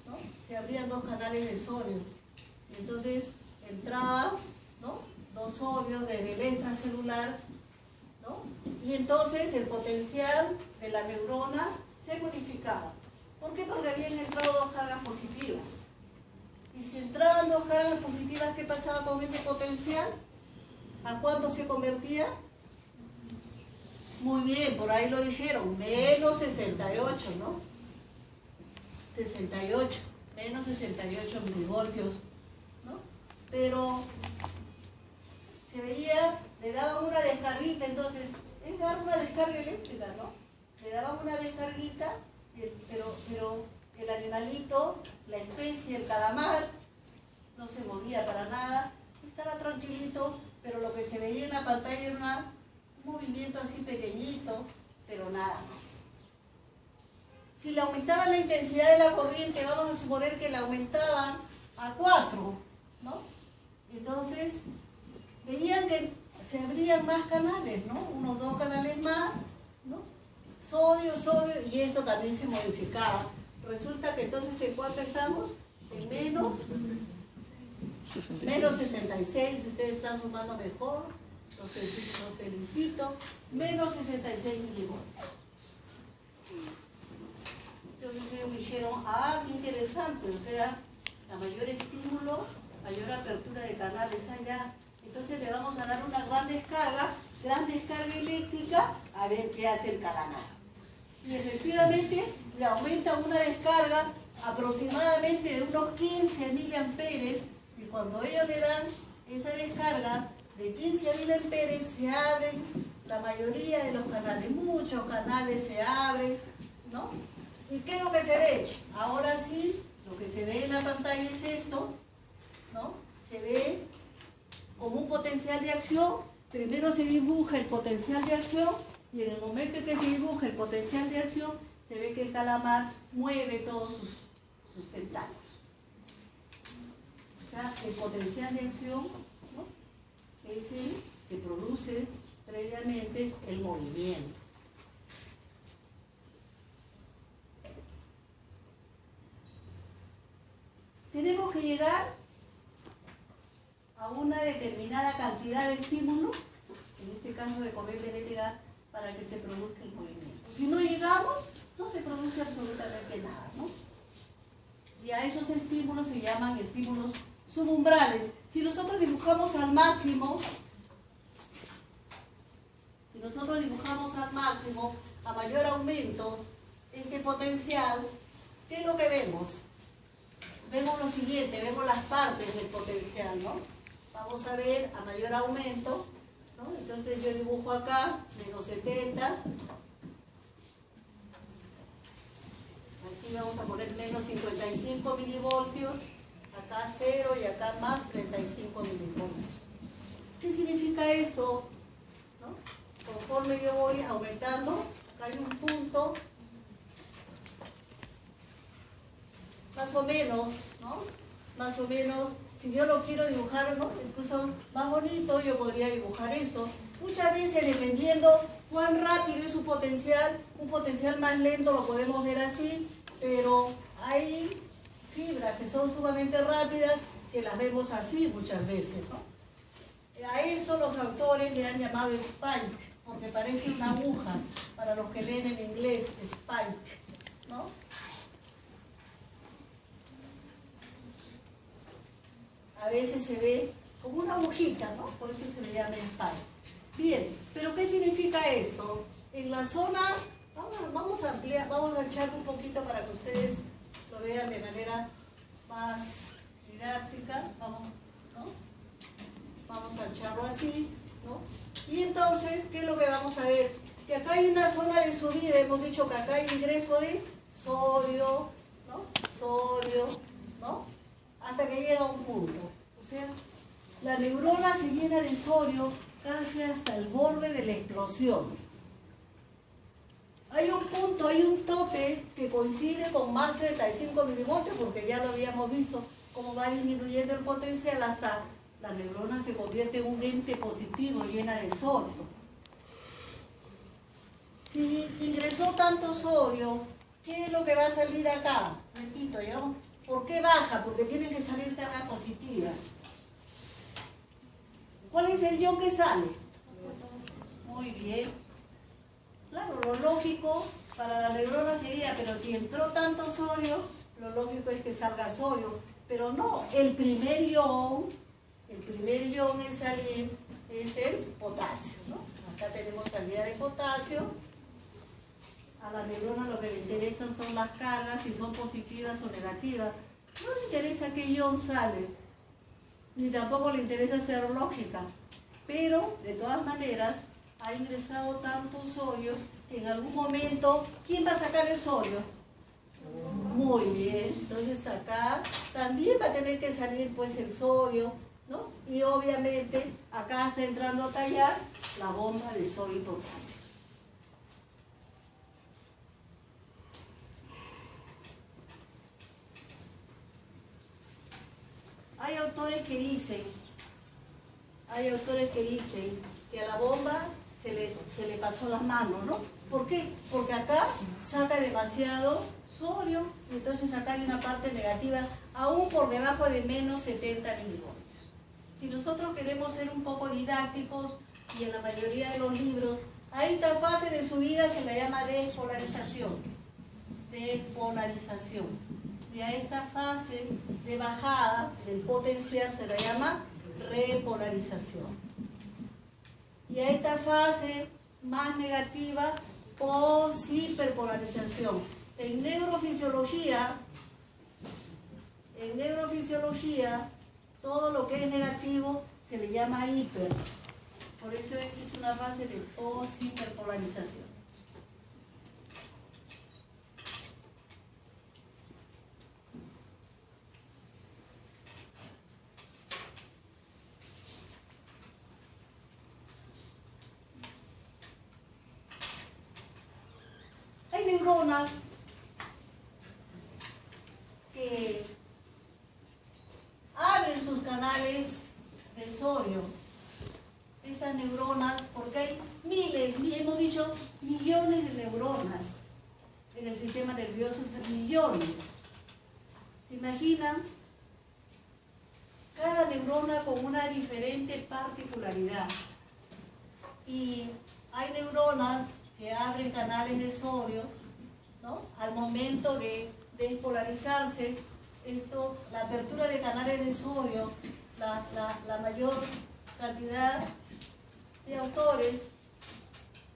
¿no? Se abrían 2 canales de sodio. Y entonces entraba, ¿no? 2 sodios desde el extracelular, ¿no? Y entonces el potencial de la neurona se modificaba. ¿Por qué? Porque habían entrado 2 cargas positivas. Y si entraban 2 cargas positivas, ¿qué pasaba con ese potencial? ¿A cuánto se convertía? Muy bien, por ahí lo dijeron, menos 68, ¿no? 68, menos 68 milivoltios, ¿no? Pero se veía, le daban una descarguita, entonces, es dar una descarga eléctrica, ¿no? Le daban una descarguita, pero el animalito, la especie, el calamar, no se movía para nada, estaba tranquilito, pero lo que se veía en la pantalla era un movimiento así pequeñito, pero nada más. Si le aumentaban la intensidad de la corriente, vamos a suponer que la aumentaban a 4, ¿no? Entonces, veían que se abrían más canales, ¿no? Unos 2 canales más, ¿no? Sodio, y esto también se modificaba. Resulta que entonces, ¿en cuánto estamos? En menos 66, ustedes están sumando mejor, los felicito, menos 66 milivoltios. Entonces ellos dijeron, ah, qué interesante, o sea, a mayor estímulo, mayor apertura de canales allá. Entonces le vamos a dar una gran descarga eléctrica, a ver qué hace el calamar. Y efectivamente le aumenta una descarga aproximadamente de unos 15 miliamperes, y cuando ellos le dan esa descarga de 15 miliamperes, se abren la mayoría de los canales, muchos canales se abren, ¿no? ¿Y qué es lo que se ve? Ahora sí, lo que se ve en la pantalla es esto, ¿no? Se ve como un potencial de acción. Primero se dibuja el potencial de acción, y en el momento en que se dibuja el potencial de acción, se ve que el calamar mueve todos sus tentáculos. O sea, el potencial de acción, ¿no? Es el que produce previamente el movimiento. Tenemos que llegar a una determinada cantidad de estímulo, en este caso de corriente eléctrica, para que se produzca el movimiento. Si no llegamos, no se produce absolutamente nada, ¿no? Y a esos estímulos se llaman estímulos subumbrales. Si nosotros dibujamos al máximo, a mayor aumento, este potencial, ¿qué es lo que vemos? Vemos lo siguiente, vemos las partes del potencial, ¿no? Vamos a ver a mayor aumento, ¿no? Entonces yo dibujo acá, menos 70. Aquí vamos a poner menos 55 milivoltios, acá 0 y acá más 35 milivoltios. ¿Qué significa esto? ¿No? Conforme yo voy aumentando, acá hay un punto, más o menos, ¿no? Más o menos, si yo lo quiero dibujar, ¿no? Incluso más bonito, yo podría dibujar esto. Muchas veces, dependiendo cuán rápido es su potencial, un potencial más lento lo podemos ver así, pero hay fibras que son sumamente rápidas que las vemos así muchas veces, ¿no? A esto los autores le han llamado spike, porque parece una aguja, para los que leen en inglés, spike, ¿no? A veces se ve como una agujita, ¿no? Por eso se le llama spike. Bien, pero ¿qué significa esto? En la zona, vamos a ampliar, vamos a echarlo un poquito para que ustedes lo vean de manera más didáctica, vamos, ¿no? Vamos a echarlo así, ¿no? Y entonces, ¿qué es lo que vamos a ver? Que que acá hay una zona de subida, hemos dicho que acá hay ingreso de sodio, ¿no? Sodio, ¿no? Hasta que llega a un punto. O sea, la neurona se llena de sodio casi hasta el borde de la explosión. Hay un punto, hay un tope que coincide con más 35 milivoltios, porque ya lo habíamos visto, cómo va disminuyendo el potencial hasta la neurona se convierte en un ente positivo llena de sodio. Si ingresó tanto sodio, ¿qué es lo que va a salir acá? Repito, ¿no? ¿Por qué baja? Porque tienen que salir cargas positivas. ¿Cuál es el ion que sale? Muy bien. Claro, lo lógico para la neurona sería, pero si entró tanto sodio, lo lógico es que salga sodio. Pero no, el primer ion en salir es el potasio, ¿no? Acá tenemos salida de potasio. A la neurona lo que le interesan son las cargas, si son positivas o negativas. No le interesa qué ion sale, ni tampoco le interesa ser lógica. Pero, de todas maneras, ha ingresado tanto sodio que en algún momento, ¿quién va a sacar el sodio? Muy bien, entonces acá también va a tener que salir pues el sodio, ¿no? Y obviamente acá está entrando a tallar la bomba de sodio y potasio. Hay autores que dicen que a la bomba se le pasó las manos, ¿no? ¿Por qué? Porque acá saca demasiado sodio y entonces acá hay una parte negativa aún por debajo de menos 70 milivoltios. Si nosotros queremos ser un poco didácticos, y en la mayoría de los libros, a esta fase de subida se la llama despolarización. Despolarización. Y a esta fase de bajada del potencial se la llama repolarización. Y a esta fase más negativa, poshiperpolarización. En neurofisiología, todo lo que es negativo se le llama hiper. Por eso existe una fase de poshiperpolarización. Hay neuronas que abren sus canales de sodio. Estas neuronas, porque hay miles, hemos dicho millones de neuronas en el sistema nervioso, millones. ¿Se imaginan? Cada neurona con una diferente particularidad. Y hay neuronas que abren canales de sodio, ¿no? Al momento de despolarizarse, la apertura de canales de sodio, la mayor cantidad de autores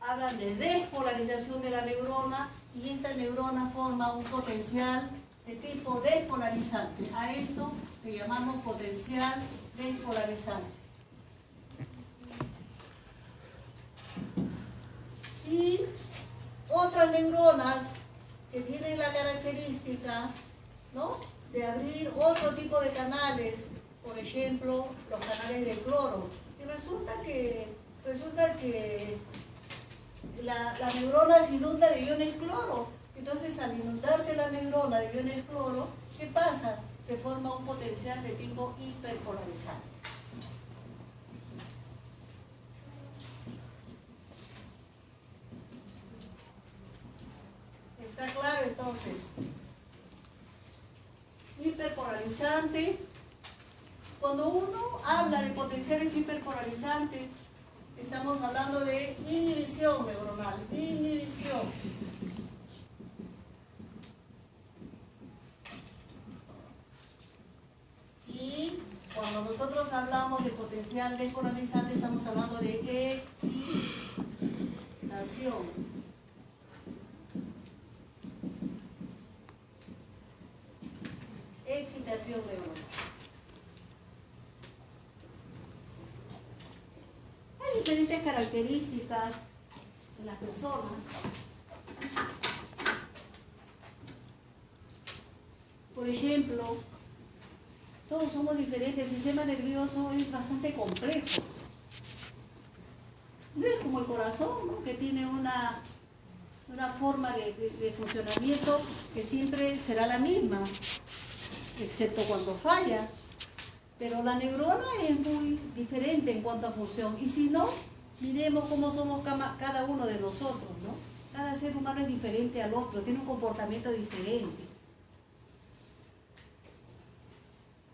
hablan de despolarización de la neurona y esta neurona forma un potencial de tipo despolarizante. A esto le llamamos potencial despolarizante. Y otras neuronas que tienen la característica, ¿no?, de abrir otro tipo de canales, por ejemplo, los canales de cloro. Y resulta que la neurona se inunda de iones cloro. Entonces, al inundarse la neurona de iones cloro, ¿qué pasa? Se forma un potencial de tipo hiperpolarizante. ¿Está claro entonces? Hiperpolarizante. Cuando uno habla de potenciales hiperpolarizantes, estamos hablando de inhibición neuronal, inhibición. Y cuando nosotros hablamos de potencial despolarizante, estamos hablando de excitación. Excitación neuronal. Hay diferentes características las personas. Por ejemplo, todos somos diferentes, el sistema nervioso es bastante complejo. No es como el corazón, ¿no? Que tiene una forma de funcionamiento que siempre será la misma, excepto cuando falla. Pero la neurona es muy diferente en cuanto a función. Y si no, miremos cómo somos cada uno de nosotros, ¿no? Cada ser humano es diferente al otro, tiene un comportamiento diferente.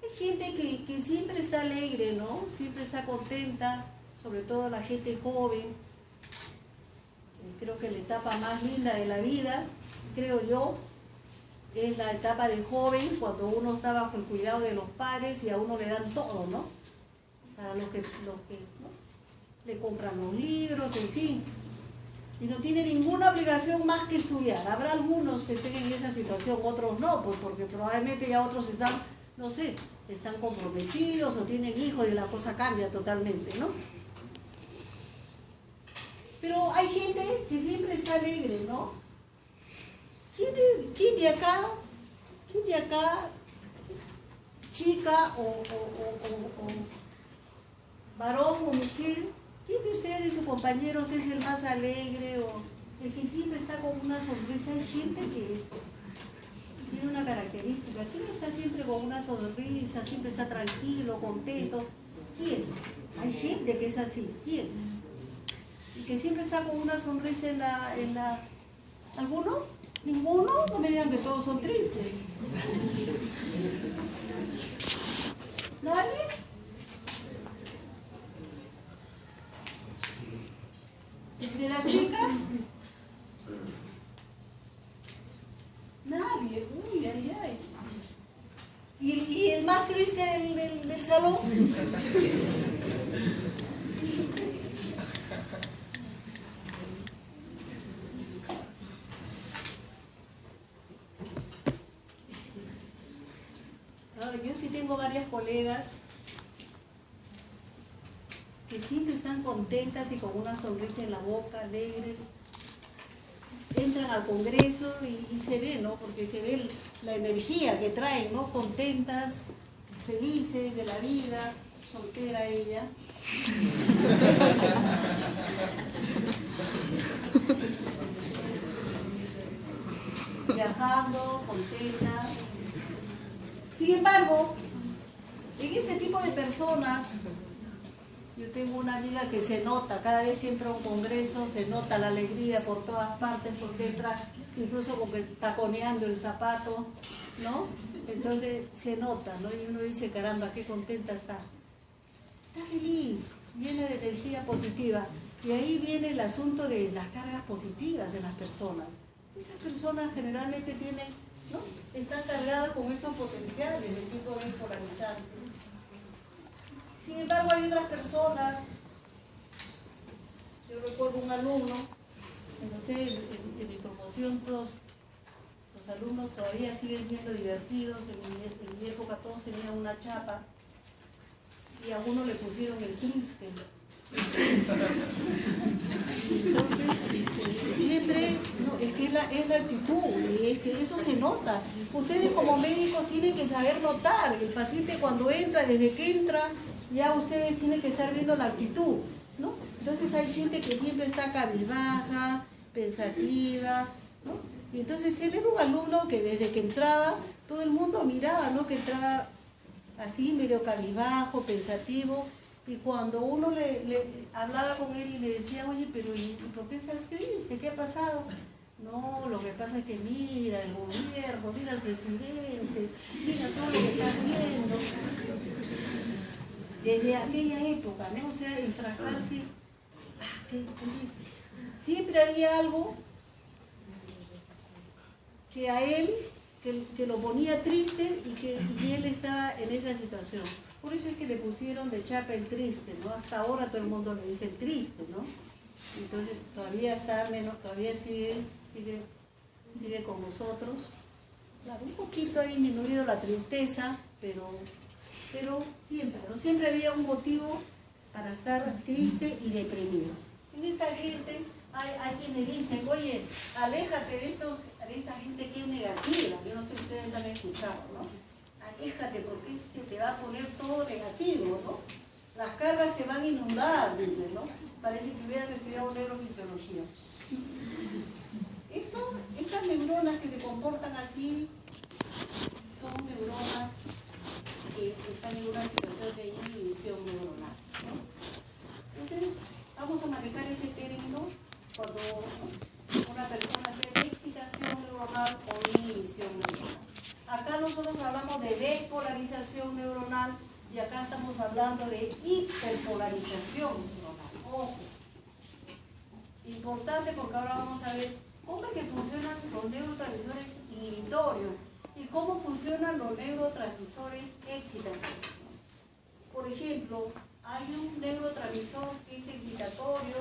Hay gente que siempre está alegre, ¿no? Siempre está contenta, sobre todo la gente joven. Creo que la etapa más linda de la vida, creo yo, es la etapa de joven, cuando uno está bajo el cuidado de los padres y a uno le dan todo, ¿no? Para los que ¿no? Le compran los libros, en fin. Y no tiene ninguna obligación más que estudiar. Habrá algunos que estén en esa situación, otros no, pues porque probablemente ya otros están, no sé, están comprometidos o tienen hijos y la cosa cambia totalmente, ¿no? Pero hay gente que siempre está alegre, ¿no? ¿Quién de acá, chica o varón o mujer, quién de ustedes, de sus compañeros, es el más alegre o el que siempre está con una sonrisa? Hay gente que tiene una característica. ¿Quién está siempre con una sonrisa, siempre está tranquilo, contento? ¿Quién? Hay gente que es así. ¿Quién? Y que siempre está con una sonrisa en la... ¿Alguno? ¿Ninguno? No me digan que todos son tristes. ¿Nadie? ¿De las chicas? Nadie. Uy, ay, ay. ¿Y el más triste del salón? Yo sí tengo varias colegas que siempre están contentas y con una sonrisa en la boca, alegres. Entran al congreso y se ve, ¿no? Porque se ve la energía que traen, ¿no? Contentas, felices de la vida, soltera ella. Viajando, contenta. Sin embargo, en este tipo de personas, yo tengo una amiga que se nota, cada vez que entra a un congreso, se nota la alegría por todas partes, porque entra incluso como que taconeando el zapato, ¿no? Entonces se nota, ¿no? Y uno dice, caramba, qué contenta está. Está feliz, llena de energía positiva. Y ahí viene el asunto de las cargas positivas de las personas. Esas personas generalmente tienen, ¿no? Están cargadas con estos potenciales de tipo de polarizantes. Sin embargo, hay otras personas, yo recuerdo un alumno, no sé, en mi promoción todos los alumnos todavía siguen siendo divertidos, en mi época todos tenían una chapa y a uno le pusieron el triste. Entonces, siempre, no, es que es la actitud, es que eso se nota. Ustedes como médicos tienen que saber notar, el paciente cuando entra, desde que entra, ya ustedes tienen que estar viendo la actitud, ¿no? Entonces hay gente que siempre está cabizbaja, pensativa, ¿no? Y entonces él era un alumno que desde que entraba, todo el mundo miraba, ¿no? Que entraba así, medio cabizbajo, pensativo. Y cuando uno le hablaba con él y le decía, oye, pero ¿y por qué estás triste? ¿Qué ha pasado? No, lo que pasa es que mira el gobierno, mira el presidente, mira todo lo que está haciendo. Desde aquella época, ¿no? O sea, enfrascarse, qué triste. Siempre haría algo que a él, que lo ponía triste y él estaba en esa situación. Por eso es que le pusieron de chapa el triste, ¿no? Hasta ahora todo el mundo le dice el triste, ¿no? Entonces todavía está menos, todavía sigue con nosotros. Claro, un poquito ha disminuido la tristeza, pero siempre, ¿no? Siempre había un motivo para estar triste y deprimido. En esta gente hay quienes dicen, oye, aléjate de esta gente que es negativa. Yo no sé si ustedes han escuchado, ¿no? Aléjate porque se te va a poner todo negativo, ¿no? Las cargas te van a inundar, dicen, ¿no? Parece que hubieran estudiado neurofisiología. Estas neuronas que se comportan así son neuronas que están en una situación de inhibición neuronal, ¿no? Entonces, vamos a manejar ese término cuando una persona tiene excitación neuronal o inhibición neuronal. Acá nosotros hablamos de despolarización neuronal y acá estamos hablando de hiperpolarización neuronal. Ojo. Importante porque ahora vamos a ver cómo es que funcionan los neurotransmisores inhibitorios y cómo funcionan los neurotransmisores excitatorios. Por ejemplo, hay un neurotransmisor que es excitatorio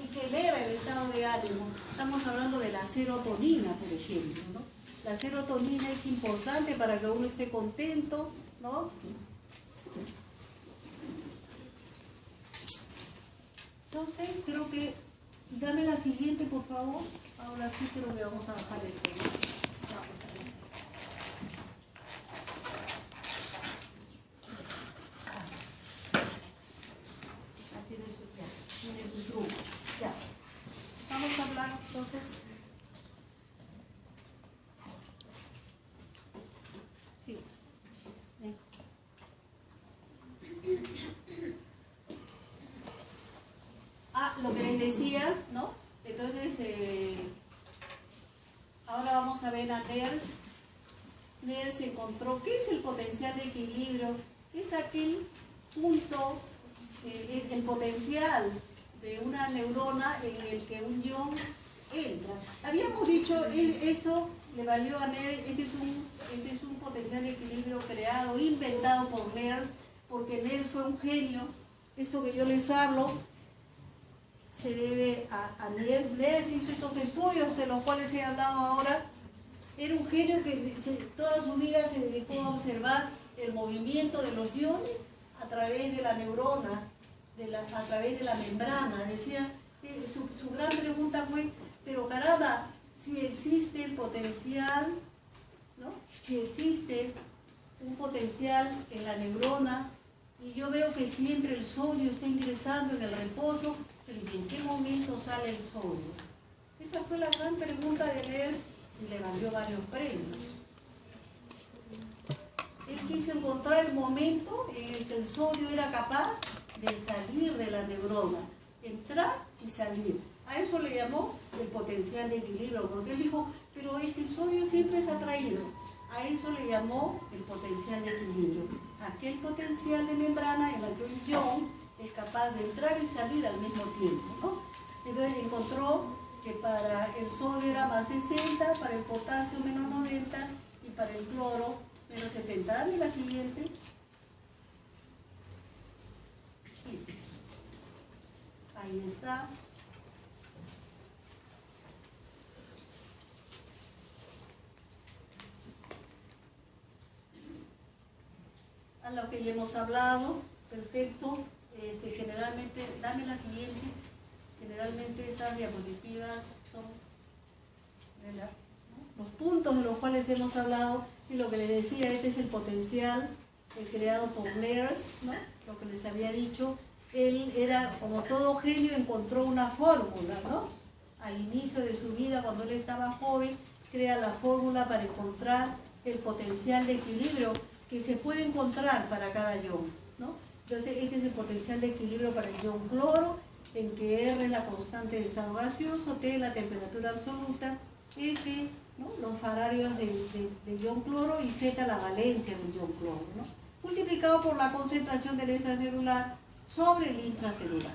y que eleva el estado de ánimo. Estamos hablando de la serotonina, por ejemplo, ¿no? La serotonina es importante para que uno esté contento, ¿no? Entonces, creo que, dame la siguiente, por favor. Ahora sí creo que vamos a bajar esto, ¿no? Vamos a ver. Tiene su truco. Ya. Vamos a hablar entonces. Sí. Ven. Lo que les decía, ¿no? Entonces, ahora vamos a ver a NERS. NERS encontró qué es el potencial de equilibrio. Es aquel punto, el potencial de una neurona en el que un ion entra. Habíamos dicho, esto le valió a NERS, este es un potencial de equilibrio creado, inventado por NERS, porque NERS fue un genio. Esto que yo les hablo se debe a NERS. NERS hizo estos estudios de los cuales he hablado ahora. Era un genio que toda su vida se dedicó a observar el movimiento de los iones a través de la neurona, a través de la membrana. Decía, su gran pregunta fue, pero caramba, si existe el potencial, ¿no? Si existe un potencial en la neurona, y yo veo que siempre el sodio está ingresando en el reposo, pero ¿en qué momento sale el sodio? Esa fue la gran pregunta de NERS y le valió varios premios. Él quiso encontrar el momento en el que el sodio era capaz de salir de la neurona, entrar y salir. A eso le llamó el potencial de equilibrio, porque él dijo, pero es que el sodio siempre es atraído. A eso le llamó el potencial de equilibrio. Aquel potencial de membrana en la que un ion es capaz de entrar y salir al mismo tiempo, ¿no? Entonces encontró que para el sodio era más 60, para el potasio menos 90 y para el cloro menos 70. Dame la siguiente. Sí. Ahí está. A lo que ya hemos hablado, perfecto. Generalmente, dame la siguiente. Generalmente esas diapositivas son los puntos de los cuales hemos hablado, y lo que les decía, este es el potencial creado por NERS, ¿no? Lo que les había dicho. Él era, como todo genio, encontró una fórmula, ¿no? Al inicio de su vida, cuando él estaba joven, crea la fórmula para encontrar el potencial de equilibrio que se puede encontrar para cada ion, ¿no? Entonces, este es el potencial de equilibrio para el ion cloro, en que R es la constante de estado gaseoso, T la temperatura absoluta, F, ¿no? Los faradios del ion cloro y Z la valencia del ion cloro, ¿no? Multiplicado por la concentración del extracelular sobre el intracelular.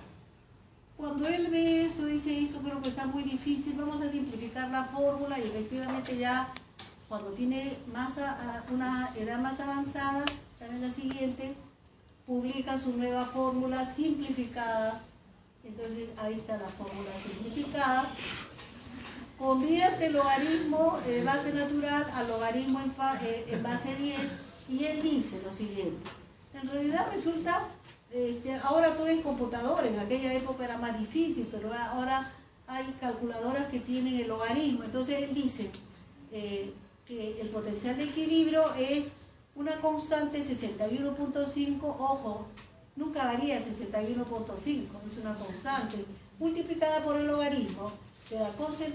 Cuando él ve esto, dice, esto creo que está muy difícil, vamos a simplificar la fórmula, y efectivamente ya cuando tiene una edad más avanzada, también la siguiente, publica su nueva fórmula simplificada. Entonces ahí está la fórmula simplificada. Convierte el logaritmo de base natural al logaritmo en base 10, y él dice lo siguiente. En realidad resulta, ahora todo es computador, en aquella época era más difícil, pero ahora hay calculadoras que tienen el logaritmo. Entonces él dice que el potencial de equilibrio es una constante 61.5, ojo, nunca varía 61.5, es una constante, multiplicada por el logaritmo de la concentración